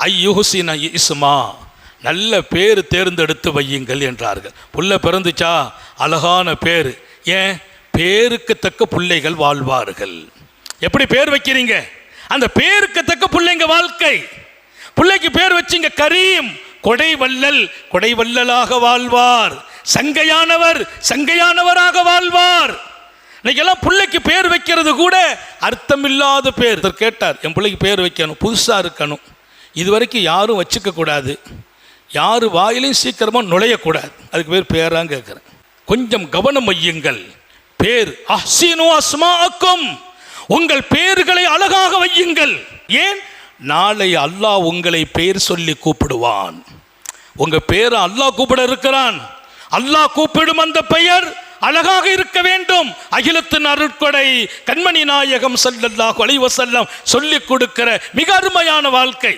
ஐயுஹுசின இஸ்மா, நல்ல பேர் தேர்ந்தெடுத்து வையுங்கள் என்றார்கள். புள்ள பிறந்துச்சா அழகான பேர். ஏன்? பேருக்கு தக்க பிள்ளைகள் வாழ்வார்கள். எப்படி பேர் வைக்கிறீங்க? அந்த பேருக்கு தக்க பிள்ளைங்க வாழ்க்கை. பிள்ளைக்கு பேர் வச்சிங்க கரீம், கொடைவல்லல், கொடைவல்லலாக வாழ்வார். சங்கையானவர், சங்கையானவராக வாழ்வார். இன்னைக்கெல்லாம் பிள்ளைக்கு பேர் வைக்கிறது கூட அர்த்தமில்லாத பேர். கேட்டார், என் பிள்ளைக்கு பேர் வைக்கணும், புதுசாக இருக்கணும், இது வரைக்கும் யாரும் வச்சுக்க கூடாது, யார் வாயிலையும் சீக்கிரமாக நுழையக்கூடாது, அதுக்கு பேராங்க கேட்குறேன். கொஞ்சம் கவனம் வையுங்கள். பேர் அஹ்சினு அஸ்மாஅக்கும், உங்கள் பேர்களை அழகாக வையுங்கள். ஏன்? நாளை அல்லாஹ் உங்களை பேர் சொல்லி கூப்பிடுவான். உங்க பேரை அல்லாஹ் கூப்பிட இருக்கிறான். அல்லாஹ் கூப்பிடும் அந்த பெயர் அழகாக இருக்க வேண்டும். அகிலத்தின் அருட்கொடை கண்மணி நாயகம் ஸல்லல்லாஹு அலைஹி வஸல்லம் சொல்லிக் கொடுக்கிற மிக அருமையான வாழ்க்கை.